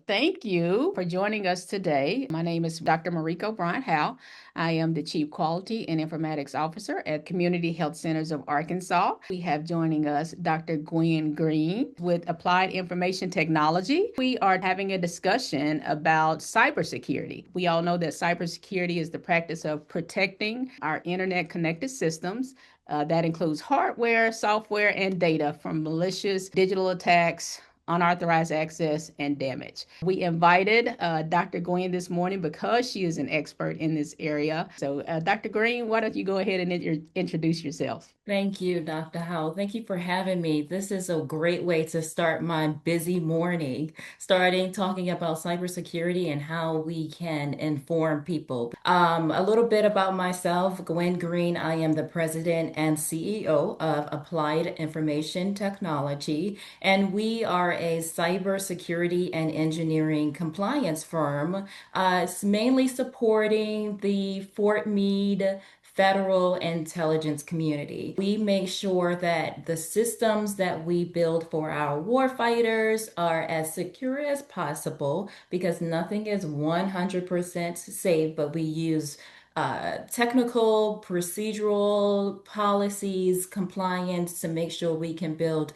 Thank you for joining us today. My name is Dr. Mariko Bryant Howe. I am the Chief Quality and Informatics Officer at Community Health Centers of Arkansas. We have joining us Dr. Gwen Green with Applied Information Technology. We are having a discussion about cybersecurity. We all know that cybersecurity is the practice of protecting our internet connected systems. That includes hardware, software, and data from malicious digital attacks, unauthorized access, and damage. We invited Dr. Gwen this morning because she is an expert in this area. So, Dr. Green, why don't you go ahead and introduce yourself? Thank you, Dr. Howell. Thank you for having me. This is a great way to start my busy morning, starting talking about cybersecurity and how we can inform people. A little bit about myself, Gwen Green. I am the president and CEO of Applied Information Technology, and we are a cybersecurity and engineering compliance firm. It's mainly supporting the Fort Meade federal intelligence community. We make sure that the systems that we build for our warfighters are as secure as possible because nothing is 100% safe, but we use technical, procedural policies, compliance to make sure we can build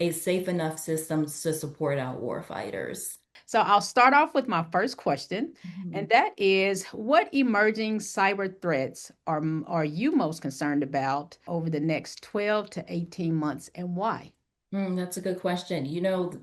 a safe enough system to support our warfighters. So, I'll start off with my first question, and that is what emerging cyber threats are you most concerned about over the next 12 to 18 months and why? That's a good question.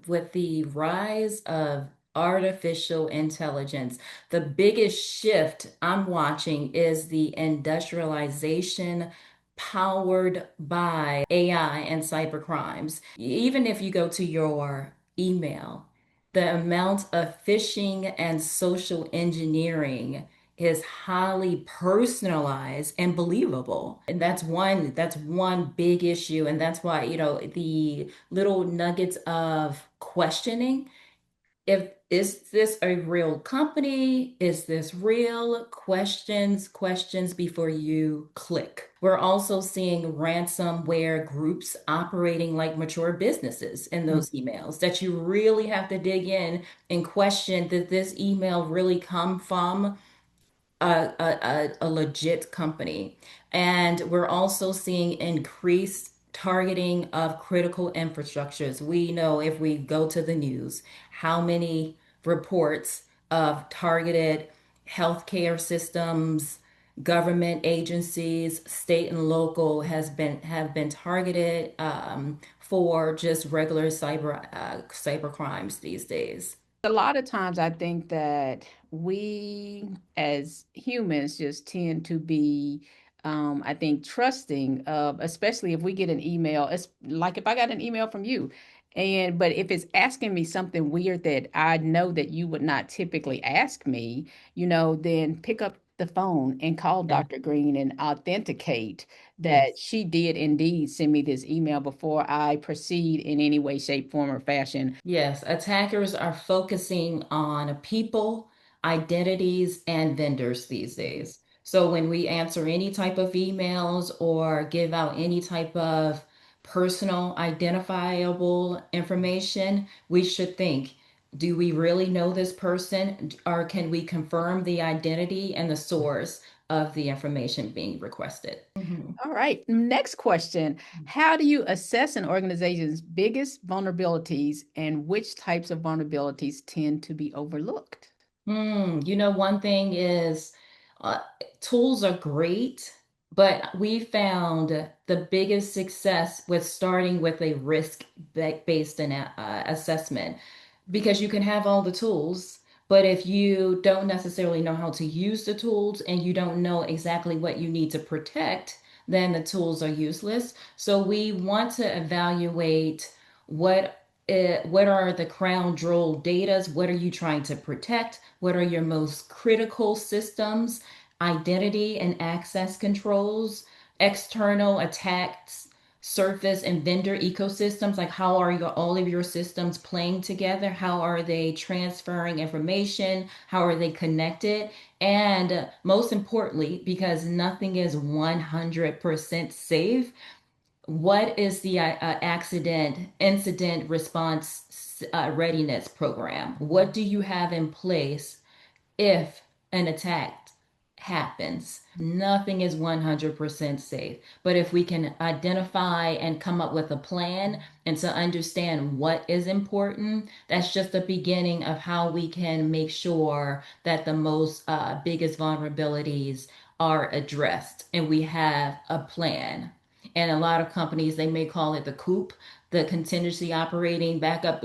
With the rise of artificial intelligence, the biggest shift I'm watching is the industrialization powered by AI and cyber crimes. Even if you go to your email, the amount of phishing and social engineering is highly personalized and believable. And that's one big issue. And that's why, the little nuggets of questioning, if is this a real company? Is this real? Questions before you click. We're also seeing ransomware groups operating like mature businesses in those emails that you really have to dig in and question, did this email really come from a legit company. And we're also seeing increased targeting of critical infrastructures. We know if we go to the news, how many reports of targeted healthcare systems, government agencies, state and local have been targeted for just regular cyber crimes these days. A lot of times I think that we as humans just tend to be I think trusting of, especially if we get an email. It's like if I got an email from you, and but if it's asking me something weird that I know that you would not typically ask me, then pick up the phone and call Yeah. Dr. Green and authenticate that Yes. she did indeed send me this email before I proceed in any way, shape, form, or fashion. Yes, attackers are focusing on people, identities, and vendors these days. So when we answer any type of emails or give out any type of personal identifiable information, we should think, do we really know this person, or can we confirm the identity and the source of the information being requested? All right. Next question. How do you assess an organization's biggest vulnerabilities and which types of vulnerabilities tend to be overlooked? One thing is uh, tools are great, but we found the biggest success with starting with a risk-based assessment because you can have all the tools, but if you don't necessarily know how to use the tools and you don't know exactly what you need to protect, then the tools are useless. So we want to evaluate what are the crown jewel datas? What are you trying to protect? What are your most critical systems? Identity and access controls, external attacks, surface and vendor ecosystems. Like how are all of your systems playing together? How are they transferring information? How are they connected? And most importantly, because nothing is 100% safe, what is the accident incident response readiness program. What do you have in place if an attack happens? Nothing is 100% safe. But if we can identify and come up with a plan and to understand what is important, that's just the beginning of how we can make sure that the most biggest vulnerabilities are addressed and we have a plan. And a lot of companies, they may call it the COOP, the contingency operating backup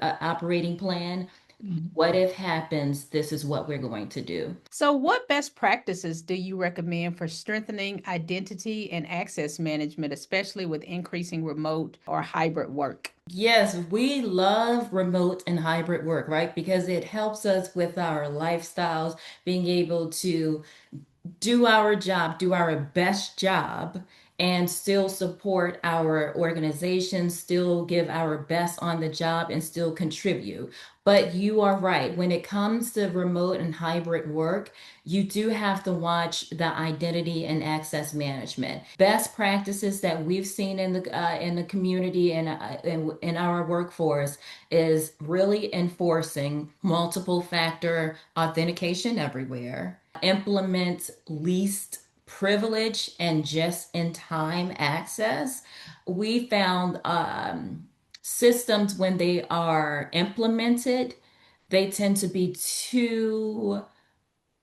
operating plan. Mhm. What if happens? This is what we're going to do. So, what best practices do you recommend for strengthening identity and access management, especially with increasing remote or hybrid work? Yes, we love remote and hybrid work, right? Because it helps us with our lifestyles, being able to do our job, do our best job, and still support our organization, still give our best on the job, and still contribute. But you are right. When it comes to remote and hybrid work, you do have to watch the identity and access management. Best practices that we've seen in the community and in our workforce is really enforcing multiple factor authentication everywhere. Implement least privilege and just in time access. We found systems when they are implemented, they tend to be too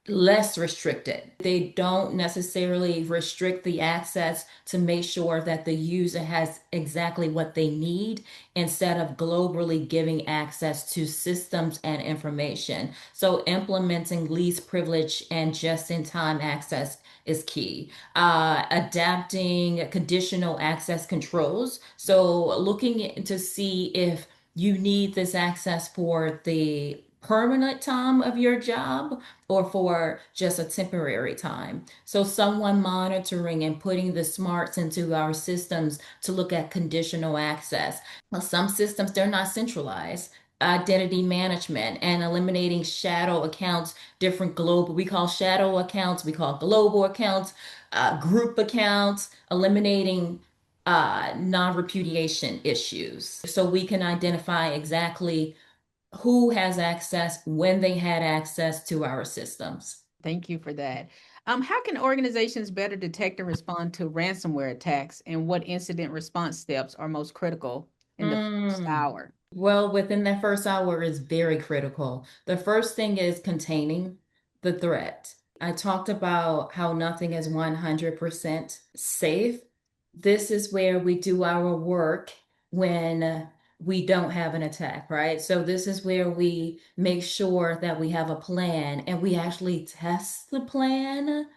less restricted. They don't necessarily restrict the access to make sure that the user has exactly what they need instead of globally giving access to systems and information. So implementing least privilege and just-in-time access is key. Adapting conditional access controls. So looking to see if you need this access for the permanent time of your job or for just a temporary time. So someone monitoring and putting the smarts into our systems to look at conditional access. Well, some systems, they're not centralized. Identity management and eliminating shadow accounts, different global, we call shadow accounts, we call global accounts, group accounts, eliminating non-repudiation issues. So we can identify exactly who has access, when they had access to our systems. Thank you for that. How can organizations better detect and respond to ransomware attacks, and what incident response steps are most critical in the first Mm. hour? Well, within that first hour is very critical. The first thing is containing the threat. I talked about how nothing is 100% safe. This is where we do our work when we don't have an attack, right? So this is where we make sure that we have a plan and we actually test the plan.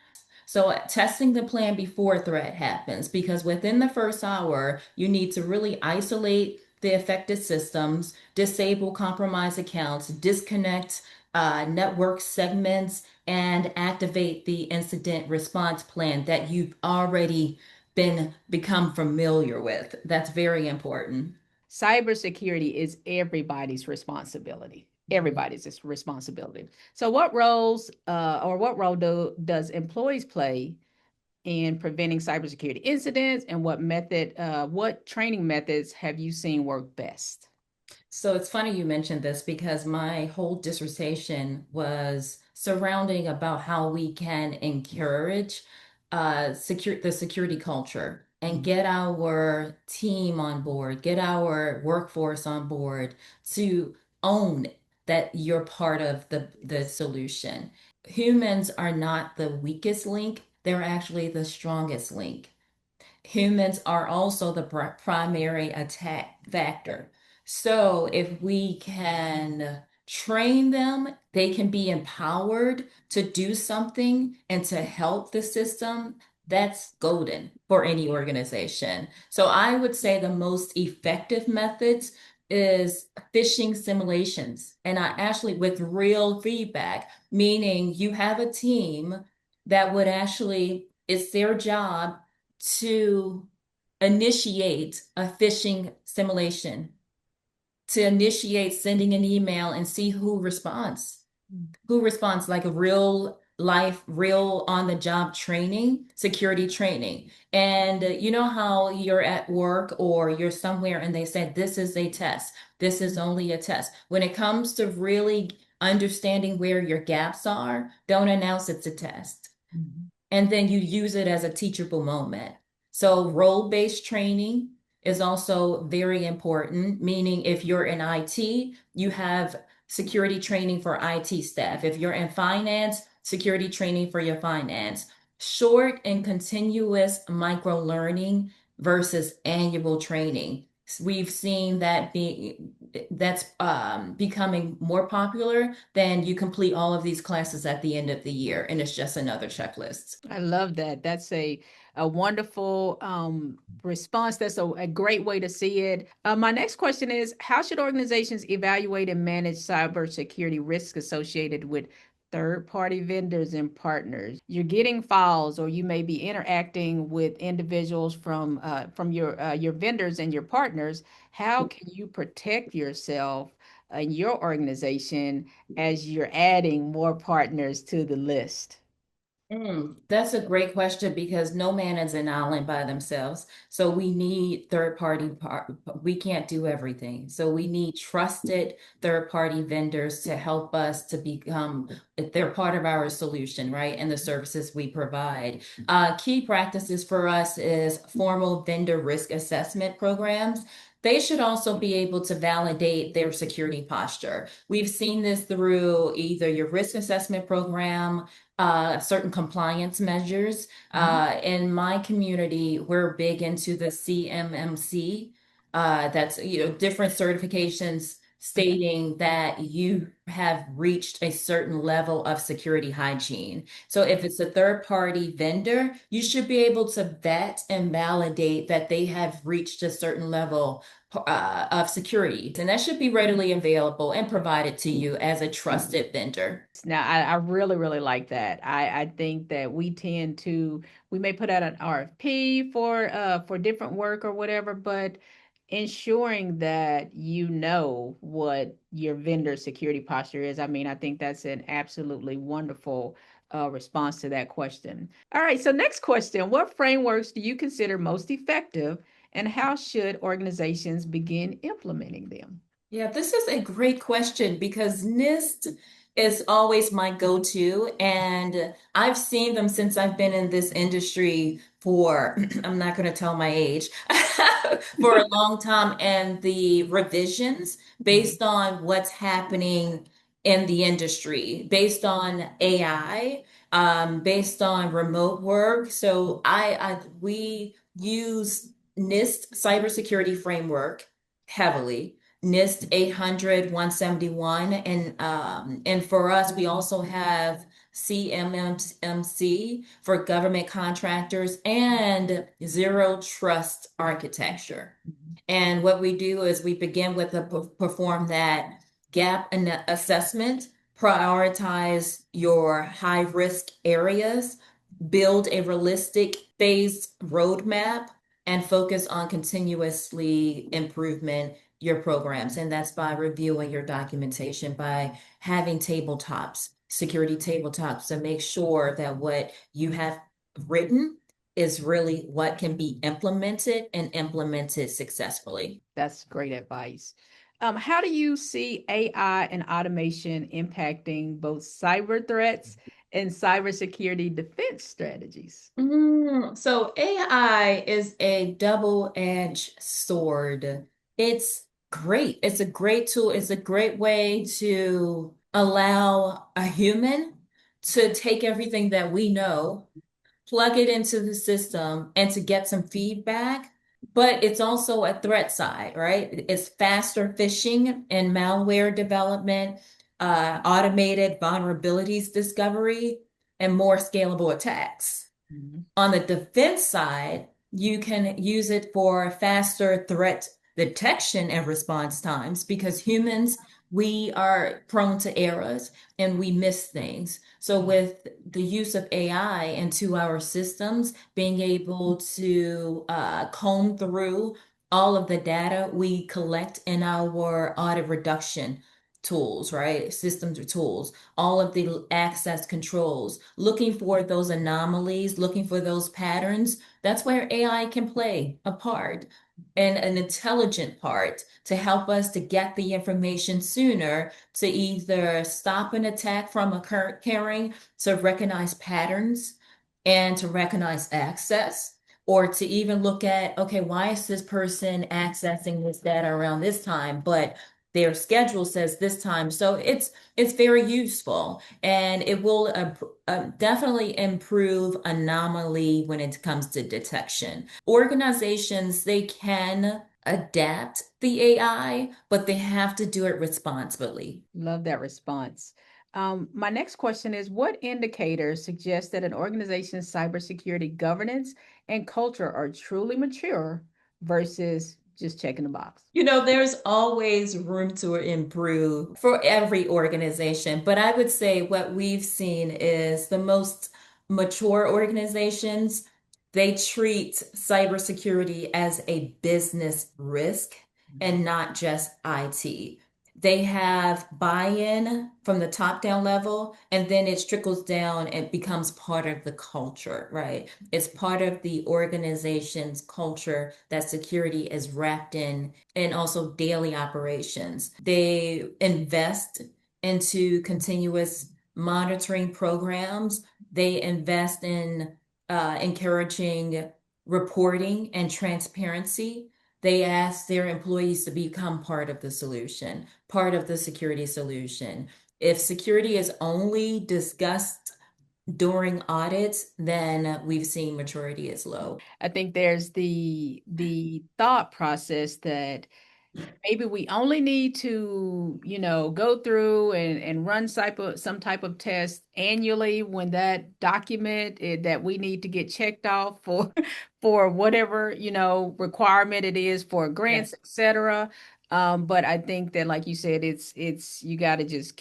So testing the plan before a threat happens, because within the first hour, you need to really isolate the affected systems, disable compromised accounts, disconnect network segments, and activate the incident response plan that you've already become familiar with. That's very important. Cybersecurity is everybody's responsibility. Everybody's responsibility. So, what roles or what role does employees play in preventing cybersecurity incidents, and what training methods have you seen work best? So it's funny you mentioned this because my whole dissertation was surrounding about how we can encourage the security culture and Mhm. get our team on board, get our workforce on board to own that you're part of the solution. Humans are not the weakest link, they're actually the strongest link. Humans are also the primary attack vector. So if we can train them, they can be empowered to do something and to help the system. That's golden for any organization. So I would say the most effective methods is phishing simulations. And I actually with real feedback, meaning you have a team that would actually, it's their job to initiate a phishing simulation, to initiate sending an email and see who responds like a real life, real on the job training, security training. And you know how you're at work or you're somewhere and they said, this is a test, this is only a test. When it comes to really understanding where your gaps are, don't announce it's a test, Mhm. and then you use it as a teachable moment. So role-based training is also very important, meaning if you're in IT, you have security training for IT staff. If you're in finance, security training for your finance. Short and continuous micro learning versus annual training. We've seen that that's becoming more popular than you complete all of these classes at the end of the year, and it's just another checklist. I love that. That's a wonderful response. That's a great way to see it. My next question is, how should organizations evaluate and manage cybersecurity risks associated with third-party vendors and partners? You're getting files, or you may be interacting with individuals from your vendors and your partners. How can you protect yourself and your organization as you're adding more partners to the list? That's a great question because no man is an island by themselves. So we need third party we can't do everything. So we need trusted third party vendors to help us to become they're part of our solution, right? And the services we provide. Key practices for us is formal vendor risk assessment programs. They should also be able to validate their security posture. We've seen this through either your risk assessment program, certain compliance measures. Mhm. In my community, we're big into the CMMC. That's, different certifications stating that you have reached a certain level of security hygiene. So if it's a third party vendor, you should be able to vet and validate that they have reached a certain level of security. And that should be readily available and provided to you as a trusted vendor. Now, I really, really like that. I think that we may put out an RFP for different work or whatever, but ensuring that you know what your vendor security posture is. I mean, I think that's an absolutely wonderful response to that question. All right, so next question. What frameworks do you consider most effective, and how should organizations begin implementing them? Yeah, this is a great question because NIST is always my go-to, and I've seen them since I've been in this industry for, I'm not going to tell my age, for a long time, and the revisions based on what's happening in the industry, based on AI, based on remote work. So we use NIST cybersecurity framework heavily. NIST 800, 171. And for us, we also have CMMC for government contractors and zero trust architecture. And what we do is we begin with perform that gap assessment, prioritize your high risk areas, build a realistic phased roadmap, and focus on continuously improvement your programs. And that's by reviewing your documentation, by having tabletops, security tabletops to make sure that what you have written is really what can be implemented and implemented successfully. That's great advice. How do you see AI and automation impacting both cyber threats and cybersecurity defense strategies? So AI is a double-edged sword. It's great. It's a great tool. It's a great way to allow a human to take everything that we know, plug it into the system, and to get some feedback. But it's also a threat side, right? It's faster phishing and malware development, automated vulnerabilities discovery, and more scalable attacks. Mhm. On the defense side, you can use it for faster threat detection and response times because humans, we are prone to errors and we miss things. So, with the use of AI into our systems, being able to comb through all of the data we collect in our audit reduction tools, right? Systems or tools, all of the access controls, looking for those anomalies, looking for those patterns. That's where AI can play a part, and an intelligent part to help us to get the information sooner, to either stop an attack from occurring, to recognize patterns and to recognize access, or to even look at, okay, why is this person accessing this data around this time, but their schedule says this time. So it's very useful, and it will definitely improve anomaly when it comes to detection. Organizations, they can adapt the AI, but they have to do it responsibly. Love that response. My next question is, what indicators suggest that an organization's cybersecurity governance and culture are truly mature versus just checking the box? There's always room to improve for every organization, but I would say what we've seen is the most mature organizations, they treat cybersecurity as a business risk and not just IT. They have buy-in from the top down level, and then it trickles down and becomes part of the culture, right? It's part of the organization's culture that security is wrapped in, and also daily operations. They invest into continuous monitoring programs. They invest in encouraging reporting and transparency. They ask their employees to become part of the solution, part of the security solution. If security is only discussed during audits, then we've seen maturity is low. I think there's the thought process that maybe we only need to, go through and run some type of test annually when that document that we need to get checked off for for whatever, requirement it is for grants, Yes. etc. But I think that, like you said, it's you got to just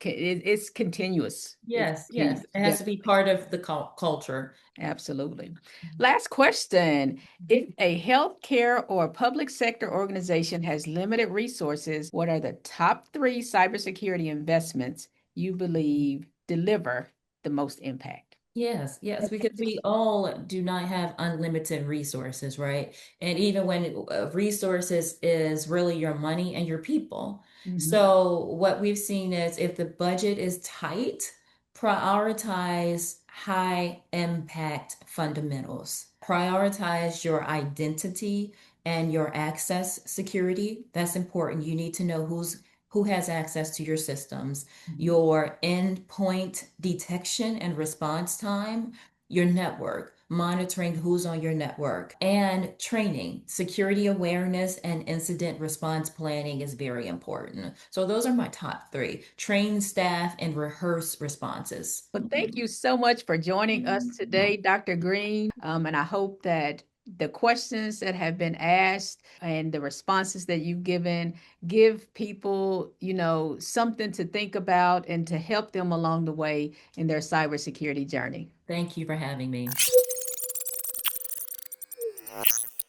it's continuous. It's Yes, yes. continuous. It has to be part of the culture. Absolutely. Last question. If a healthcare or public sector organization has limited resources, what are the top three cybersecurity investments you believe deliver the most impact? Yes, yes, because we all do not have unlimited resources, right? And even when resources is really your money and your people. Mhm. So what we've seen is if the budget is tight, prioritize high impact fundamentals. Prioritize your identity and your access security. That's important. You need to know who has access to your systems, your endpoint detection and response time, your network, monitoring who's on your network, and training. Security awareness and incident response planning is very important. So, those are my top three: train staff and rehearse responses. Well, thank you so much for joining us today, Dr. Greene. And I hope that the questions that have been asked and the responses that you've given give people, something to think about and to help them along the way in their cybersecurity journey. Thank you for having me.